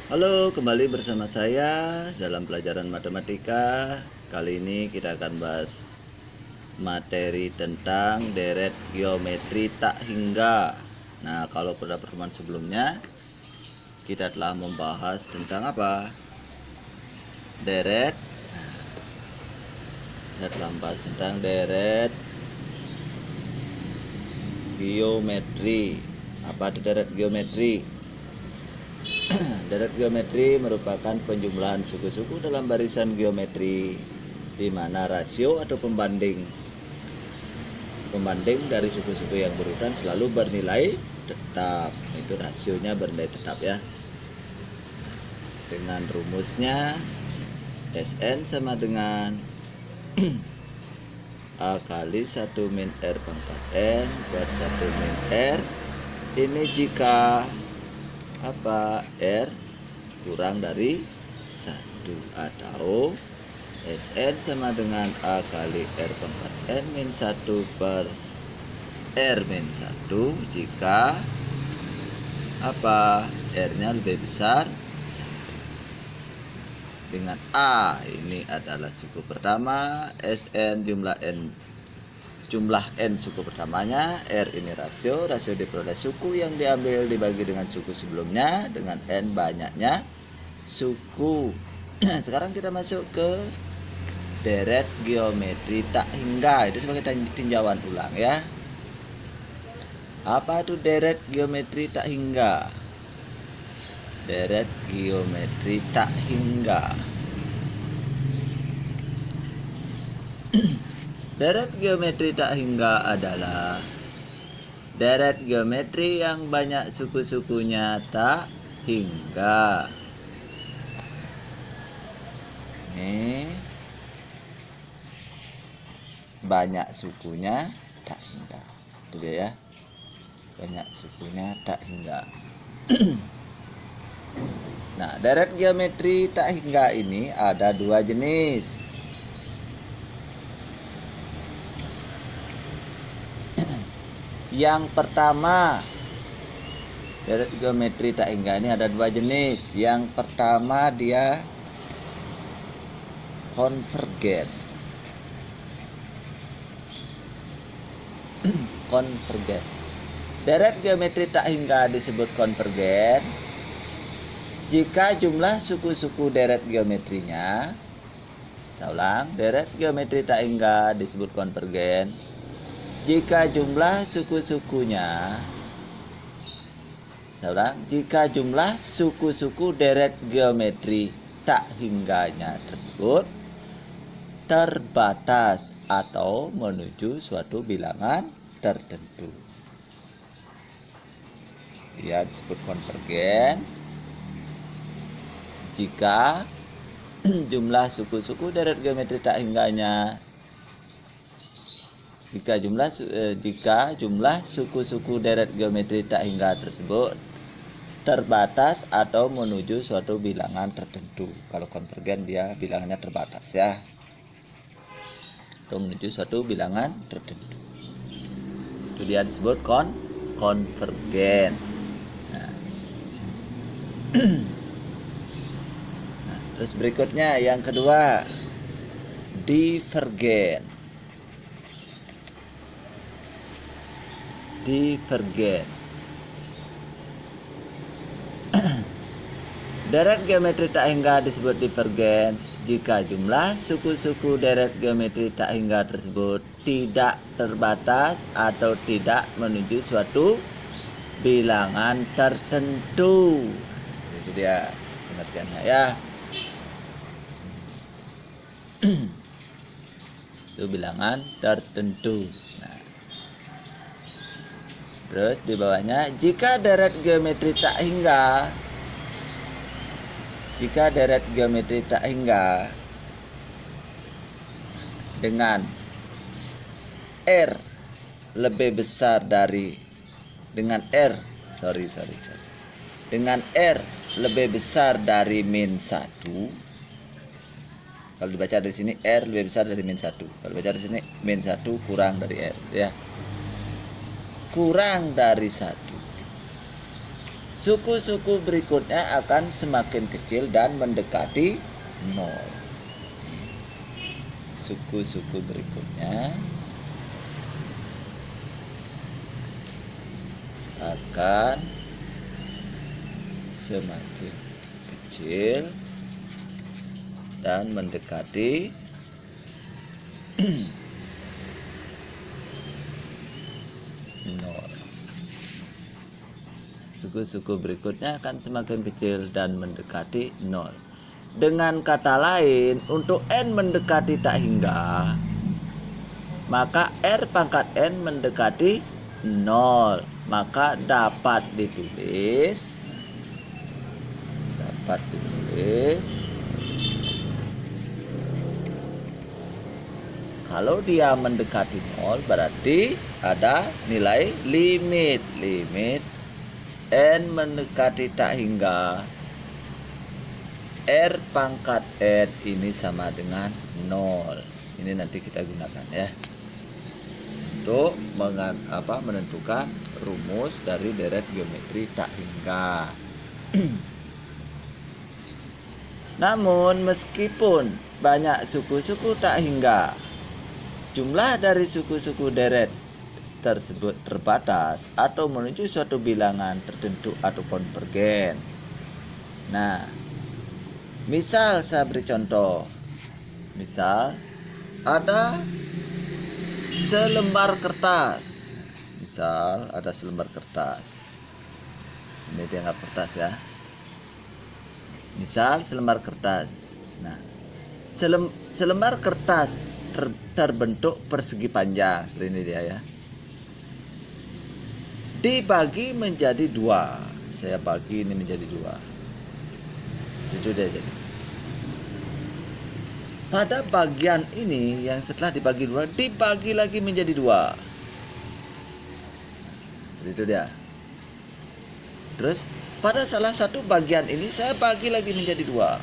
Halo, kembali bersama saya dalam pelajaran matematika. Kali ini kita akan bahas materi tentang deret geometri tak hingga. Nah, kalau pada pertemuan sebelumnya kita telah membahas tentang apa? Deret. Kita telah membahas tentang deret geometri. Apa itu deret geometri? Deret geometri merupakan penjumlahan suku-suku dalam barisan geometri di mana rasio atau pembanding dari suku-suku yang berurutan selalu bernilai tetap. Itu rasionya bernilai tetap ya. Dengan rumusnya Sn sama dengan A kali 1 min R pangkat N buat 1 min R. Ini jika apa? R kurang dari 1 atau Sn sama dengan A kali R pangkat N min 1 per R min 1 jika apa? R nya lebih besar 1. Dengan A ini adalah suku pertama, Sn jumlah N suku pertamanya, R ini rasio diperoleh suku yang diambil dibagi dengan suku sebelumnya dengan N banyaknya suku. Nah, sekarang kita masuk ke deret geometri tak hingga. Itu sebagai tinjauan ulang ya. Apa itu deret geometri tak hingga? Deret geometri tak hingga. Deret geometri tak hingga adalah deret geometri yang banyak suku-sukunya tak hingga. Ini banyak sukunya tak hingga. Itu dia ya. Banyak sukunya tak hingga. Nah, deret geometri tak hingga ini ada dua jenis. Yang pertama, deret geometri tak hingga ini ada dua jenis. Yang pertama dia konvergen. Konvergen. Deret geometri tak hingga disebut konvergen jika jumlah suku-suku deret geometrinya, saya ulang, deret geometri tak hingga disebut konvergen jika jumlah suku-sukunya, saya ulang, jika jumlah suku-suku deret geometri tak hingganya tersebut terbatas atau menuju suatu bilangan tertentu. Dia disebut konvergen jika jumlah suku-suku deret geometri tak hingganya, jika jumlah suku-suku deret geometri tak hingga tersebut terbatas atau menuju suatu bilangan tertentu. Kalau konvergen dia bilangannya terbatas ya, atau menuju suatu bilangan tertentu. Itu dia disebut konvergen. Nah, terus berikutnya yang kedua, divergen. Deret geometri tak hingga disebut divergen jika jumlah suku-suku deret geometri tak hingga tersebut tidak terbatas atau tidak menuju suatu bilangan tertentu. Itu dia pengertiannya ya. Itu bilangan tertentu. Terus di bawahnya, jika deret geometri tak hingga, dengan R lebih besar dari dengan R lebih besar dari min 1. Kalau dibaca dari sini R lebih besar dari min 1. Kalau dibaca dari sini min 1 kurang dari R ya. Kurang dari 1. suku-suku berikutnya akan semakin kecil dan mendekati 0. Suku-suku berikutnya akan semakin kecil dan mendekati 0. Suku-suku berikutnya akan semakin kecil dan mendekati 0. Dengan kata lain, untuk n mendekati tak hingga, maka R pangkat n mendekati 0. Maka dapat ditulis kalau dia mendekati 0 berarti ada nilai limit n mendekati tak hingga R pangkat n ini sama dengan 0. Ini nanti kita gunakan ya untuk menentukan rumus dari deret geometri tak hingga. Namun meskipun banyak suku-suku tak hingga, jumlah dari suku-suku deret tersebut terbatas atau menuju suatu bilangan tertentu atau konvergen. Nah, misal saya beri contoh. Misal ada selembar kertas. Ini dianggap kertas ya. Misal selembar kertas. Nah, selembar kertas terbentuk persegi panjang seperti ini dia ya. Dibagi menjadi 2. Saya bagi ini menjadi 2. Itu dia jadi. Pada bagian ini yang setelah dibagi 2 dibagi lagi menjadi 2. Itu dia. Terus pada salah satu bagian ini saya bagi lagi menjadi 2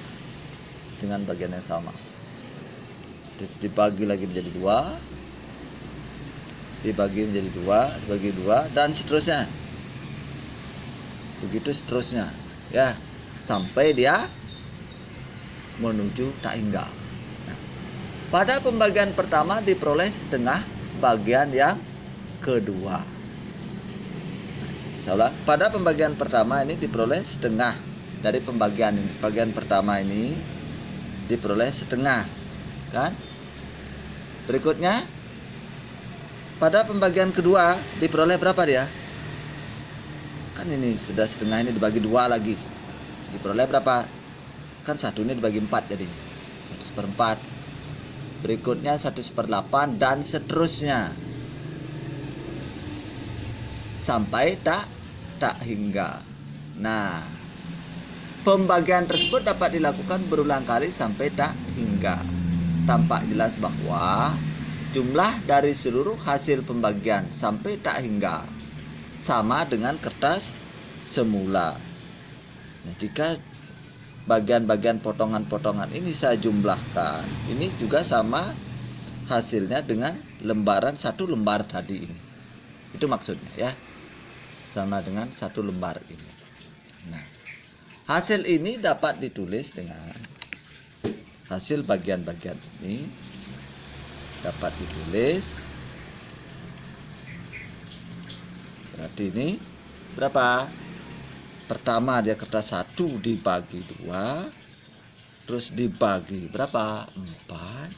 dengan bagian yang sama. Terus dibagi lagi menjadi 2, dibagi menjadi 2, dibagi 2 dan seterusnya. Begitu seterusnya ya sampai dia menuju tak hingga. Nah, pada pembagian pertama diperoleh setengah bagian yang kedua. Insyaallah pada pembagian pertama ini diperoleh setengah dari pembagian ini. Bagian pertama ini diperoleh setengah, kan? Berikutnya pada pembagian kedua diperoleh berapa dia? Kan ini sudah setengah, ini dibagi 2 lagi. Diperoleh berapa? Kan satu ini dibagi 4 jadi 1/4. Berikutnya 1/8 dan seterusnya. Sampai tak hingga. Nah, pembagian tersebut dapat dilakukan berulang kali sampai tak hingga. Tampak jelas bahwa jumlah dari seluruh hasil pembagian sampai tak hingga sama dengan kertas semula. Nah, jika bagian-bagian potongan-potongan ini saya jumlahkan, ini juga sama hasilnya dengan lembaran satu lembar tadi ini. Itu maksudnya ya. Sama dengan satu lembar ini. Nah, hasil ini dapat ditulis dengan hasil bagian-bagian ini dapat ditulis. Berarti ini berapa? Pertama dia kertas 1 dibagi 2. Terus dibagi berapa? 4.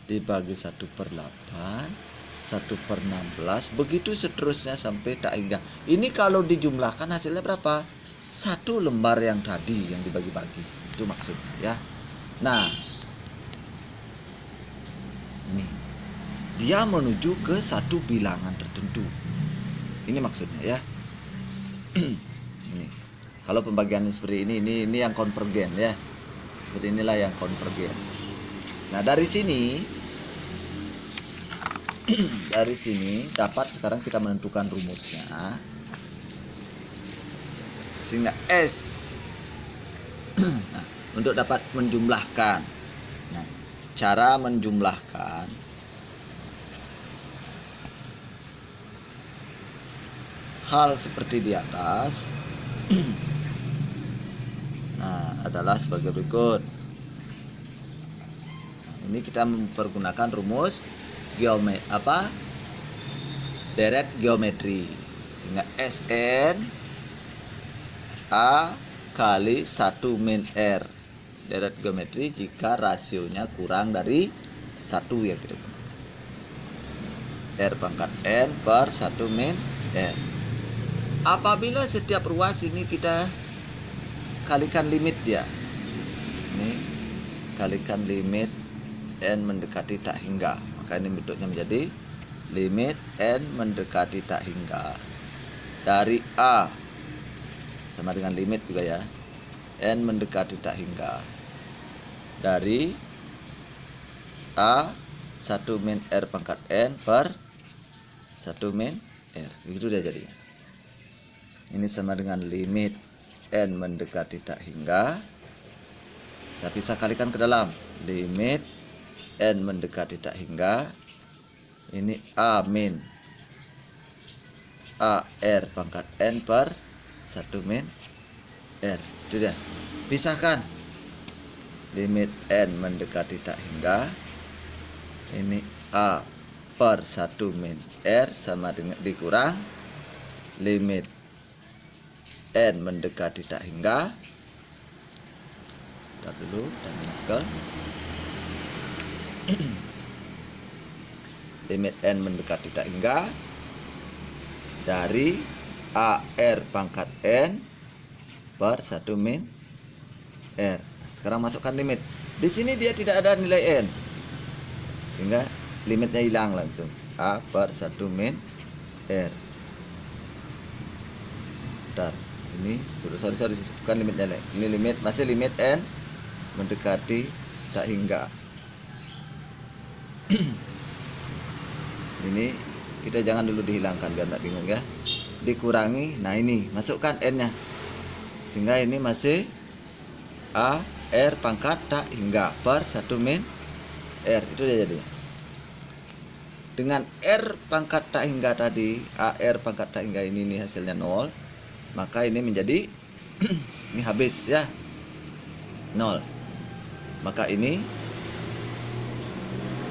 Dibagi 1/8. 1/16, begitu seterusnya sampai tak hingga. Ini kalau dijumlahkan hasilnya berapa? 1 lembar yang tadi yang dibagi-bagi. Itu maksudnya ya. Nah, ini dia menuju ke satu bilangan tertentu. Ini maksudnya ya. Ini. Kalau pembagiannya seperti ini yang konvergen ya. Seperti inilah yang konvergen. Nah, dari sini dapat sekarang kita menentukan rumusnya sehingga S. Nah, untuk dapat menjumlahkan. Nah, cara menjumlahkan hal seperti di atas Nah, adalah sebagai berikut. Ini kita mempergunakan rumus deret geometri. Sehingga Sn A kali 1 min R. Deret geometri jika rasionya kurang dari 1 ya kita. R pangkat N per 1 min R. Apabila setiap ruas ini kita kalikan limit dia. Ini kalikan limit N mendekati tak hingga. Maka ini bentuknya menjadi limit N mendekati tak hingga. Dari A sama dengan limit juga ya. N mendekati tak hingga. Dari A 1 min R pangkat N per 1 min R. Begitu dia jadinya. Ini sama dengan limit N mendekati tak hingga. Saya bisa kalikan ke dalam. Limit N mendekati tak hingga. Ini A min AR pangkat N per 1 min R. Itu dia. Pisahkan. Limit N mendekati tak hingga. Ini A per 1 min R sama dengan dikurang limit N mendekati tak hingga. Kita dulu dan makel. Limit N mendekati tak hingga dari AR pangkat N per 1 min R. Sekarang masukkan limit. Di sini dia tidak ada nilai N, sehingga limitnya hilang langsung. A per 1 min R. Bentar, ini sorry, bukan limitnya. Ini limit, masih limit N mendekati tak hingga. Ini kita jangan dulu dihilangkan biar tidak bingung ya. Dikurangi, nah ini masukkan N nya, sehingga ini masih A R pangkat tak hingga per 1 min R. Itu dia jadinya. Dengan R pangkat tak hingga tadi, AR pangkat tak hingga ini hasilnya 0, maka ini menjadi ini habis ya, 0. Maka ini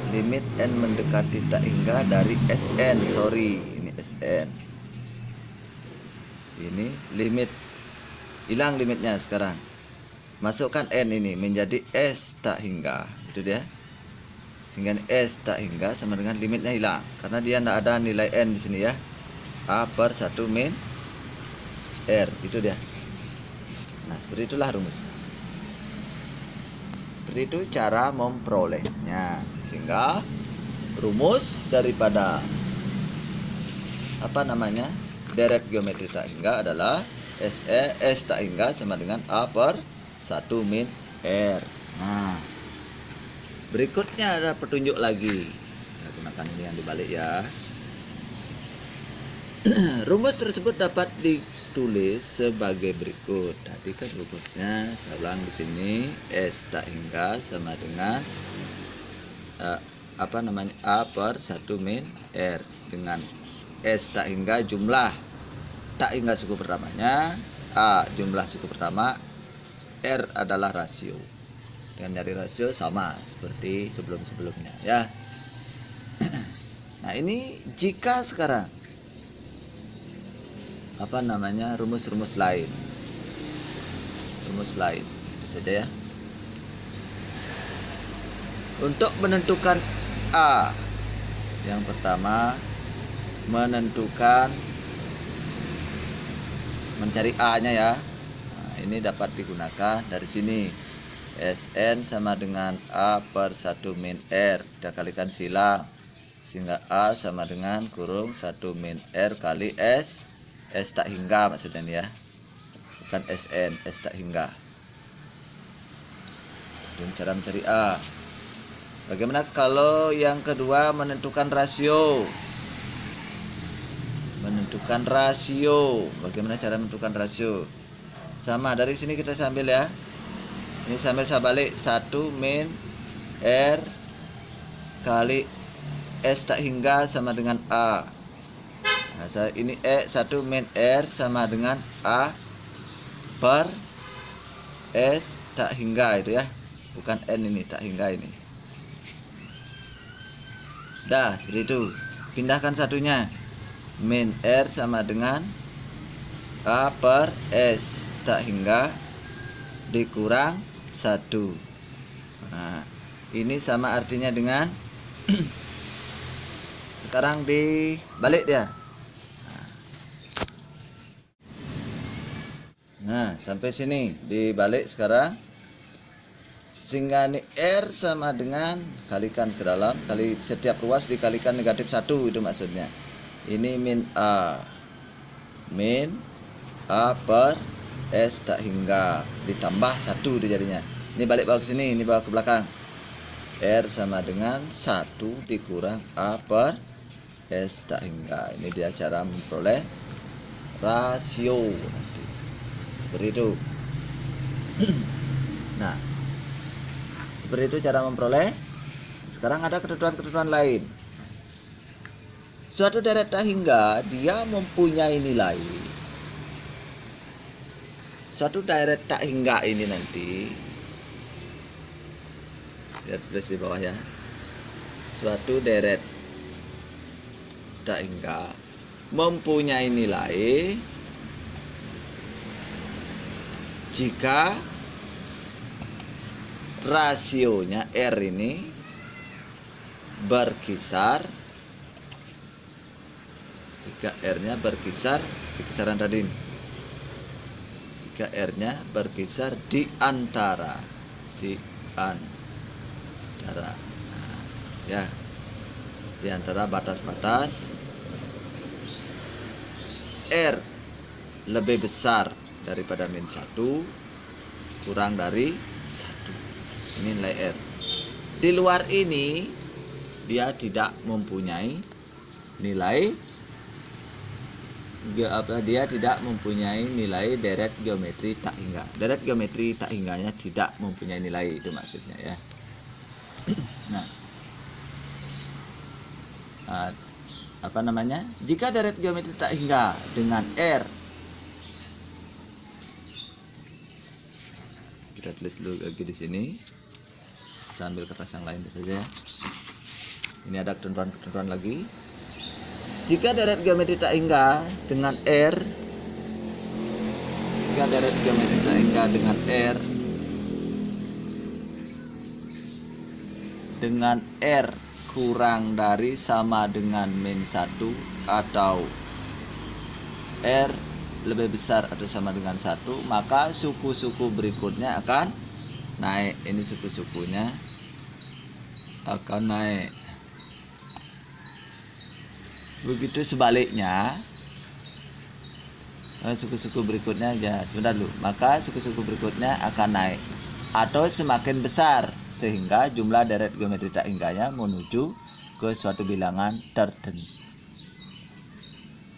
limit N mendekati tak hingga dari Sn. Ini Sn. Ini limit, hilang limitnya sekarang. Masukkan N ini menjadi S tak hingga. Itu dia. Sehingga S tak hingga sama dengan limitnya hilang, karena dia tidak ada nilai N di sini ya. A per 1 min R. Itu dia. Nah, seperti itulah rumusnya. Seperti itu cara memperolehnya. Sehingga rumus daripada deret geometri tak hingga adalah S tak hingga sama dengan A per 1 min R. Nah, berikutnya ada petunjuk lagi. Kita gunakan ini yang dibalik ya. Rumus tersebut dapat ditulis sebagai berikut. Tadi kan rumusnya saya ulang di sini, S tak hingga sama dengan A per 1 min R, dengan S tak hingga jumlah tak hingga suku pertamanya, A jumlah suku pertama, R adalah rasio. Dengan nyari rasio sama seperti sebelum-sebelumnya ya. Nah, ini jika sekarang rumus-rumus lain. Rumus lain itu saja ya. Untuk menentukan A, yang pertama mencari A-nya ya. Nah, ini dapat digunakan dari sini. Sn sama dengan A per 1 min R. Kita kalikan silang, sehingga A sama dengan kurung 1 min R kali S tak hingga maksudnya ini ya, bukan Sn, S tak hingga. Dan cara mencari A. Bagaimana kalau yang kedua menentukan rasio? Bagaimana cara menentukan rasio? Sama, dari sini kita sambil ya. Ini sambil saya balik 1 min R kali S tak hingga sama dengan A. Nah, ini 1 min R sama dengan A per S tak hingga itu ya, bukan N ini, tak hingga ini. Dah seperti itu. Pindahkan satunya, min R sama dengan A per S tak hingga dikurang 1. Nah, ini sama artinya dengan sekarang dibalik dia. Nah, sampai sini dibalik sekarang. Sehingga ini R sama dengan, kalikan ke dalam, kali setiap ruas dikalikan negatif 1, itu maksudnya. Ini min A per S tak hingga ditambah 1 itu jadinya. Ini balik bawa ke sini, ini bawa ke belakang. R sama dengan 1 dikurang A per S tak hingga. Ini dia cara memperoleh rasio nanti. Seperti itu. Nah, seperti itu cara memperoleh. Sekarang ada ketentuan-ketentuan lain. Suatu deret tak hingga dia mempunyai nilai. Suatu deret tak hingga ini nanti, lihat tulis di bawah ya. Suatu deret tak hingga mempunyai nilai jika rasionya R ini berkisar, jika R-nya berkisar di kisaran tadi ini, jika R-nya berkisar di antara nah, ya, di antara batas-batas R lebih besar daripada min 1 kurang dari 1. Ini nilai R. Di luar ini dia tidak mempunyai nilai, dia tidak mempunyai nilai deret geometri tak hingga. Deret geometri tak hingganya tidak mempunyai nilai, itu maksudnya ya. Nah, apa namanya? Jika deret geometri tak hingga dengan R, kita tulis dulu lagi di sini sambil kertas yang lain saja. Ini ada ketentuan-ketentuan lagi. Jika deret geometri tak hingga dengan R, jika deret geometri tak hingga dengan R kurang dari sama dengan min 1 atau R lebih besar atau sama dengan 1, maka suku-suku berikutnya akan naik. Ini suku-sukunya akan naik. Begitu sebaliknya, suku-suku berikutnya ya sebentar dulu. Maka suku-suku berikutnya akan naik atau semakin besar sehingga jumlah deret geometri tak hingganya menuju ke suatu bilangan tertentu.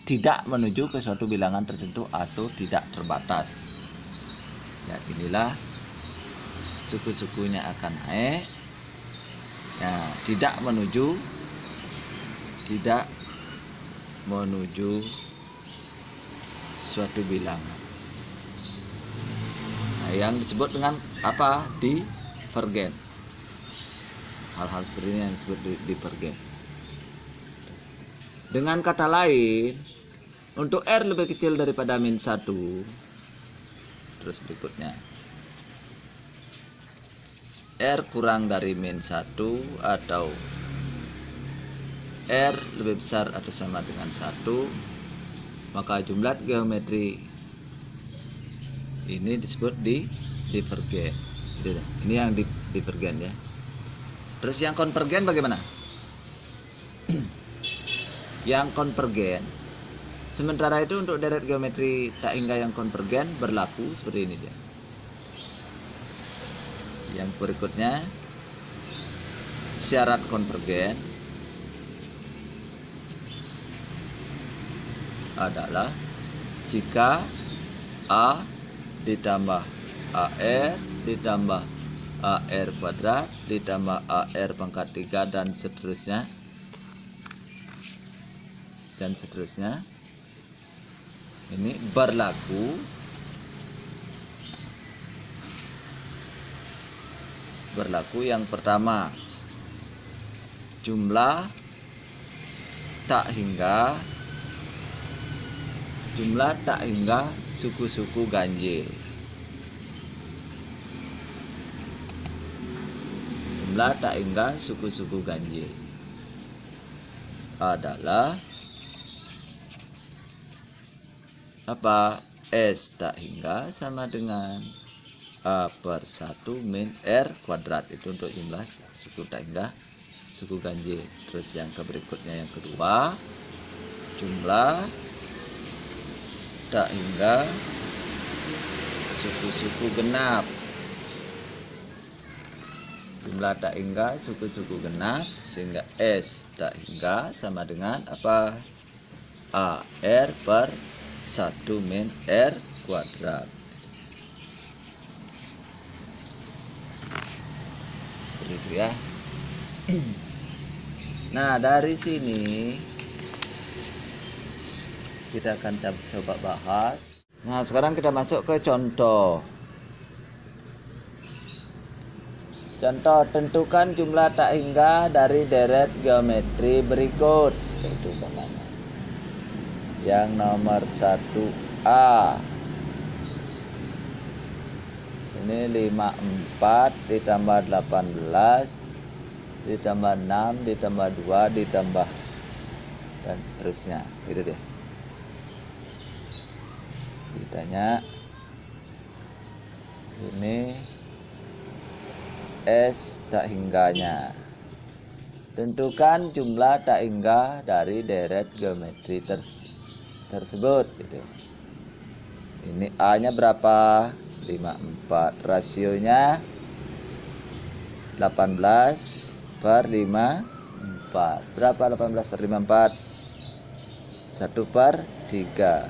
Tidak menuju ke suatu bilangan tertentu atau tidak terbatas. Ya, inilah suku-sukunya akan naik. Ya, tidak menuju suatu bilangan. Nah, yang disebut dengan apa? Divergen. Hal-hal seperti ini yang disebut divergen. Dengan kata lain, untuk R lebih kecil daripada min 1, terus berikutnya R kurang dari min 1 atau R lebih besar atau sama dengan 1, maka jumlah geometri ini disebut divergen. Ini yang divergen ya. Terus yang konvergen bagaimana? Yang konvergen, sementara itu untuk deret geometri tak hingga yang konvergen berlaku seperti ini dia. Yang berikutnya, syarat konvergen adalah jika A ditambah AR ditambah AR kuadrat ditambah AR pangkat 3 dan seterusnya ini berlaku berlaku yang pertama, jumlah tak hingga suku-suku ganjil. Jumlah tak hingga suku-suku ganjil adalah apa? S tak hingga sama dengan A/1 min R kuadrat. Itu untuk jumlah suku tak hingga suku ganjil. Terus yang berikutnya yang kedua, jumlah tak hingga suku-suku genap. Jumlah tak hingga suku-suku genap, sehingga S tak hingga sama dengan apa? A R per 1 min R kuadrat. Seperti itu ya. Nah, dari sini kita akan coba bahas. Nah, sekarang kita masuk ke contoh. Contoh, tentukan jumlah tak hingga dari deret geometri berikut. Itu namanya. Yang nomor 1A. Ini 54 ditambah 18 ditambah 6 ditambah 2 ditambah dan seterusnya. Gitu deh. Ditanya ini S tak hingganya. Tentukan jumlah tak hingga dari deret geometri tersebut gitu. Ini A-nya berapa? 54. Rasionya 18 per 54. Berapa 18 per 54? 1 per 3.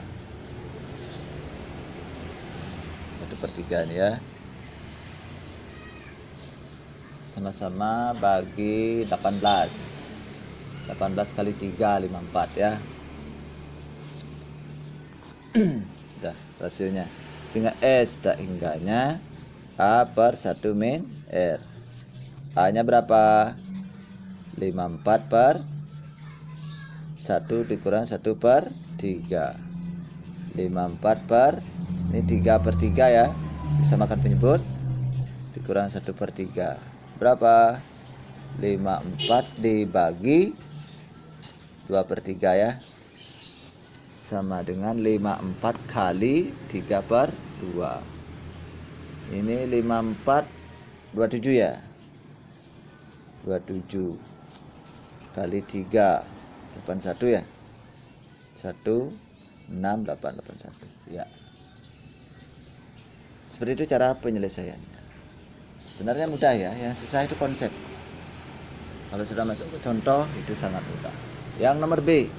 1 per 3 nih ya. Sama-sama bagi 18. 18 kali 3 54 ya. Udah rasionya. Sehingga S tak hingganya A per 1 min R. A nya berapa? 54 per 1 dikurang 1 per 3. 54 per, ini 3 per 3 ya, bisa makan penyebut, dikurang 1 per 3. Berapa? 54 dibagi 2 per 3 ya, sama dengan 54 kali 3 per 2. Ini 54 27 ya, 27 kali 3 81 ya, 16881 ya. Seperti itu cara penyelesaiannya. Sebenarnya mudah ya, yang susah itu konsep. Kalau sudah masuk ke contoh itu sangat mudah. Yang nomor B.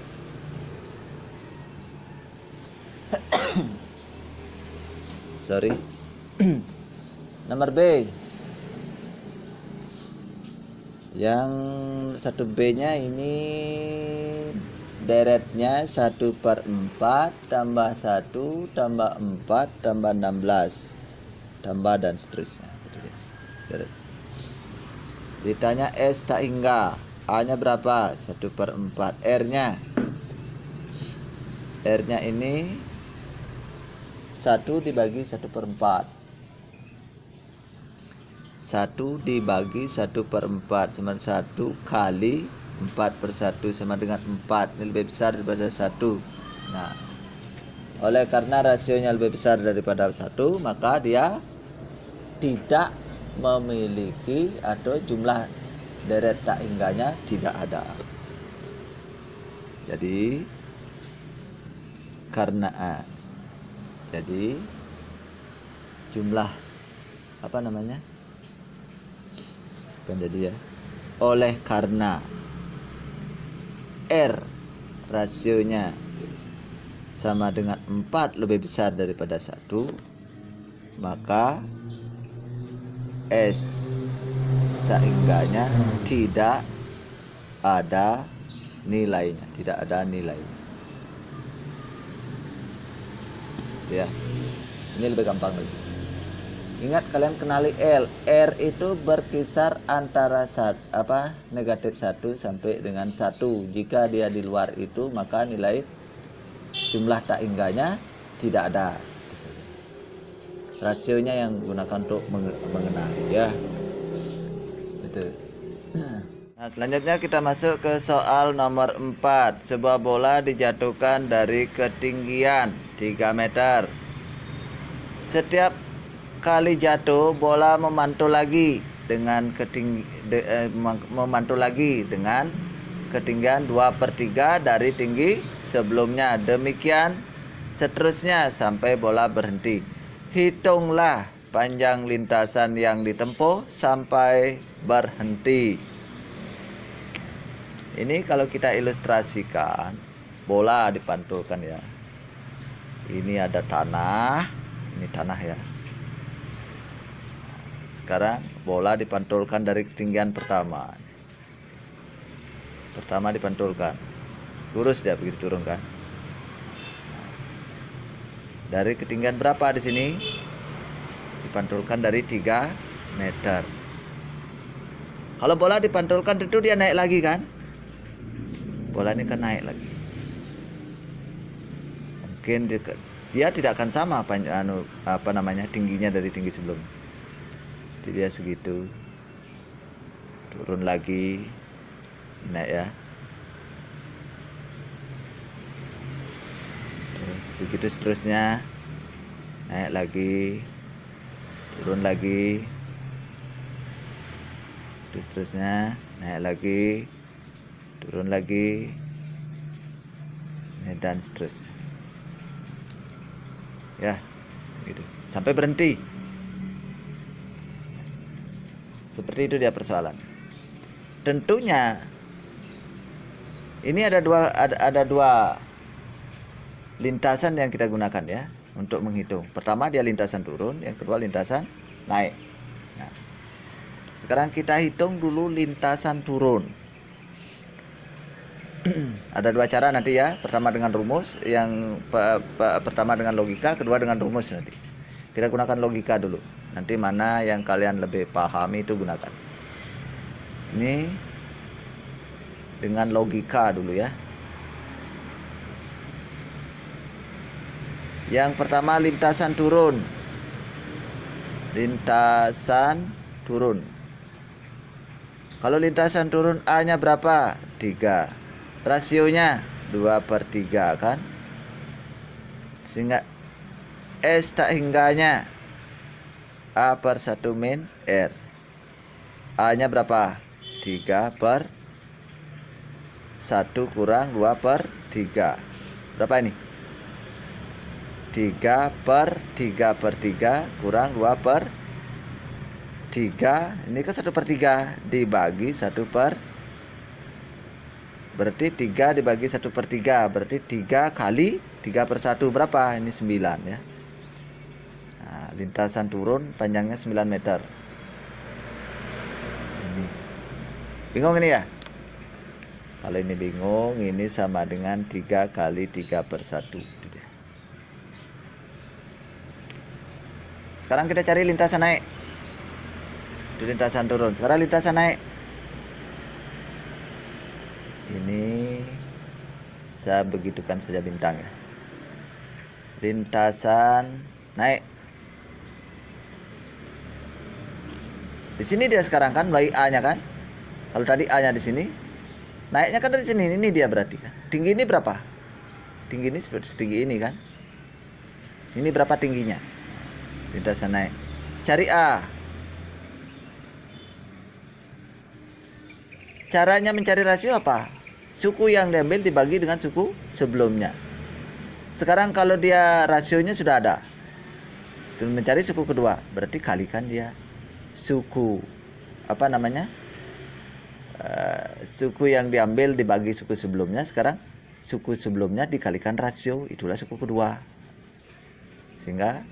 Sorry. Nomor B. Yang 1B nya ini deretnya 1 per 4 tambah 1 tambah 4 tambah 16 tambah dan seterusnya. Deret. Ditanya S tak hingga, A nya berapa? 1 per 4. R nya ini 1 dibagi 1 per 4. 1 dibagi 1 per 4 sama 1 kali 4 per 1 sama dengan 4. Ini lebih besar daripada 1. Nah, oleh karena rasionya lebih besar daripada 1, maka dia tidak memiliki atau jumlah deret tak hingganya tidak ada. Jadi karena jadi jumlah apa namanya? Bukan jadi ya. Oleh karena R rasionya sama dengan 4 lebih besar daripada 1, maka S tak hingganya tidak ada nilainya, tidak ada nilainya. Ya, ini lebih gampang lagi. Ingat, kalian kenali L. R itu berkisar antara negatif 1 sampai dengan 1. Jika dia di luar itu, maka nilai jumlah tak hingganya tidak ada. Rasionya yang gunakan untuk mengenali ya. Itu. Nah, selanjutnya kita masuk ke soal nomor 4. Sebuah bola dijatuhkan dari ketinggian 3 meter. Setiap kali jatuh, bola memantul lagi dengan ketinggian 2/3 dari tinggi sebelumnya. Demikian seterusnya sampai bola berhenti. Hitunglah panjang lintasan yang ditempuh sampai berhenti. Ini kalau kita ilustrasikan, bola dipantulkan ya. Ini ada tanah, ini tanah ya. Sekarang bola dipantulkan dari ketinggian pertama. Pertama dipantulkan, lurus dia begitu turun kan. Dari ketinggian berapa di sini? Dipantulkan dari 3 meter. Kalau bola dipantulkan tentu dia naik lagi kan? Bola ini kan naik lagi. Mungkin dia tidak akan sama tingginya dari tinggi sebelumnya. Jadi dia segitu. Turun lagi. Naik ya. Terus begitu seterusnya. Naik lagi. Turun lagi. Terus seterusnya naik lagi. Turun lagi, dan seterusnya ya, gitu sampai berhenti. Seperti itu dia persoalan. Tentunya ini ada dua lintasan yang kita gunakan ya untuk menghitung. Pertama dia lintasan turun, yang kedua lintasan naik. Nah, sekarang kita hitung dulu lintasan turun. Ada 2 cara nanti ya. Pertama dengan rumus, yang pertama dengan logika, kedua dengan rumus nanti. Kita gunakan logika dulu. Nanti mana yang kalian lebih pahami itu gunakan. Ini dengan logika dulu ya. Yang pertama lintasan turun. Lintasan turun. Kalau lintasan turun A-nya berapa? 3. Rasionya 2/3 kan. Sehingga S tak hingganya A/1 min R. A-nya berapa? 3/1 kurang 2/3. Berapa ini? 3/3/3 kurang 2/3. Ini kan 1/3 dibagi 1/3. Berarti 3 dibagi 1/3. Berarti 3 kali 3/1 berapa? Ini 9 ya. Nah, lintasan turun panjangnya 9 meter. Ini. Bingung ini ya? Kalau ini bingung, ini sama dengan 3 kali 3/1. Sekarang kita cari lintasan naik. Itu lintasan turun. Sekarang lintasan naik. Ini saya begitukan saja bintang ya. Lintasan naik. Di sini dia sekarang kan mulai A-nya kan. Kalau tadi A-nya di sini, naiknya kan dari sini. Ini dia berarti kan. Tinggi ini berapa? Tinggi ini seperti setinggi ini kan. Ini berapa tingginya? Lintasan naik. Cari A. Caranya mencari rasio apa? Suku yang diambil dibagi dengan suku sebelumnya. Sekarang kalau dia rasionya sudah ada, mencari suku kedua, berarti kalikan dia suku suku yang diambil dibagi suku sebelumnya. Sekarang suku sebelumnya dikalikan rasio, itulah suku kedua. Sehingga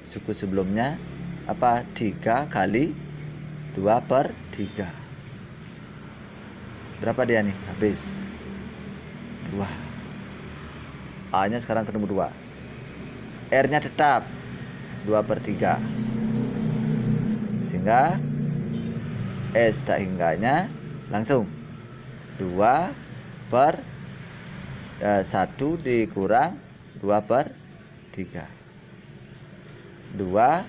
suku sebelumnya 3 kali 2/3. Berapa dia nih? Habis 2. A-nya sekarang ketemu 2. R-nya tetap 2/3. Sehingga S tak hingganya langsung 2/1 dikurang 2/3. 2.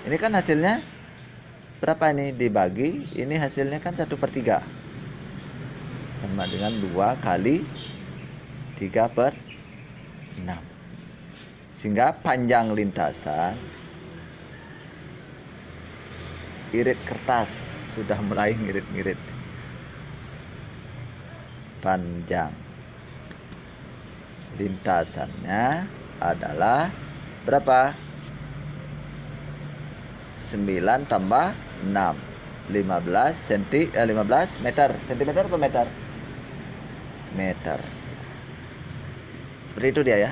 Ini kan hasilnya berapa ini? Dibagi, ini hasilnya kan 1/3. Sama dengan 2 kali 3/6. Sehingga panjang lintasan irit kertas sudah mulai ngirit-ngirit. Panjang lintasannya adalah berapa? 9 tambah 6, 15 meter. Sentimeter apa meter? Meter. Seperti itu dia ya.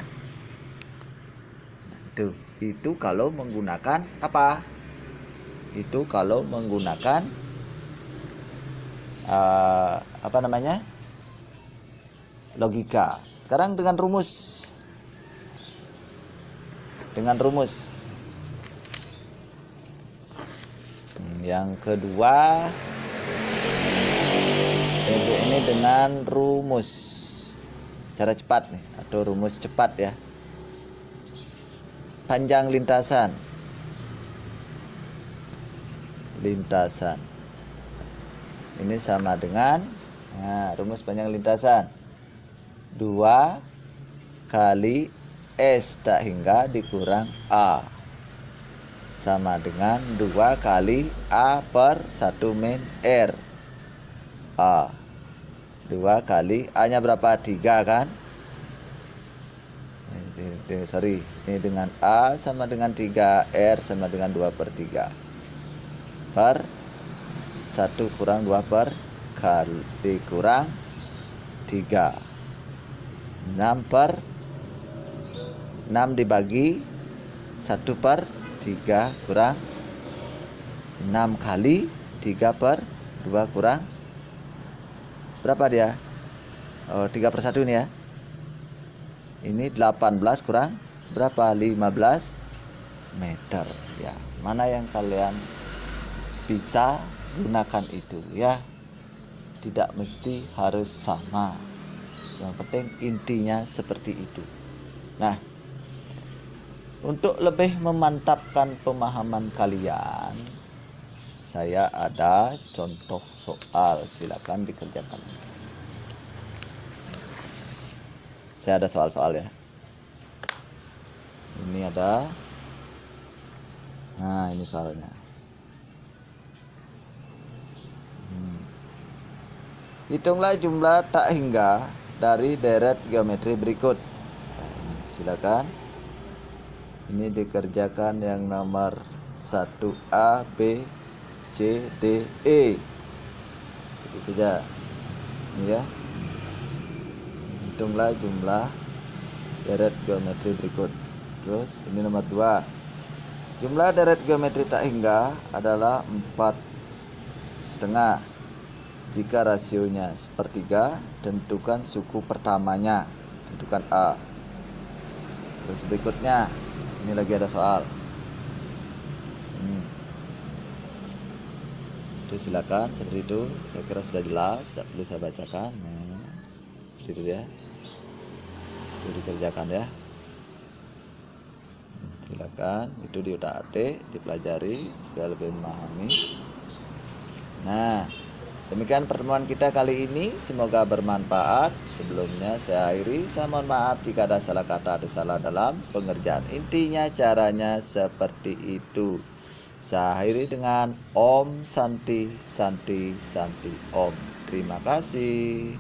Itu kalau menggunakan apa? Itu kalau menggunakan apa namanya? Logika. Sekarang dengan rumus. Yang kedua, ini dengan rumus cara cepat nih, atau rumus cepat ya. Panjang lintasan. Ini sama dengan rumus panjang lintasan 2 kali S tak hingga dikurang A sama dengan 2 kali A/1 min R. A 2 kali A nya berapa? 3 kan? Ini dengan A sama dengan 3, R sama dengan 2/3 per 1 kurang 2 per kali dikurang 3. 6 dibagi 1/3 kurang 6 kali 3/2 kurang berapa dia? 3/1 nih ya. Ini 18 kurang berapa? 15 meter ya. Mana yang kalian bisa gunakan itu ya. Tidak mesti harus sama. Yang penting intinya seperti itu. Nah, untuk lebih memantapkan pemahaman kalian, saya ada contoh soal, silakan dikerjakan. Saya ada soal-soal ya. Ini ada. Nah, ini soalnya. Hitunglah jumlah tak hingga dari deret geometri berikut. Nah, silakan. Ini dikerjakan yang nomor 1A, B, C, D, E. Itu saja. Ini ya. Hitunglah jumlah deret geometri berikut. Terus ini nomor 2. Jumlah deret geometri tak hingga adalah 4,5. Jika rasionya 1/3, tentukan suku pertamanya. Tentukan A. Terus berikutnya, ini lagi ada soal. Oke, silakan seperti itu. Saya kira sudah jelas, tidak perlu saya bacakan. Nah, itu ya. Itu dikerjakan ya. Silakan, itu diutak-atik, dipelajari supaya lebih memahami. Nah, demikian pertemuan kita kali ini, semoga bermanfaat. Sebelumnya saya akhiri, saya mohon maaf jika ada salah kata atau salah dalam pengerjaan. Intinya caranya seperti itu. Saya akhiri dengan Om Santi Santi Santi Om. Terima kasih.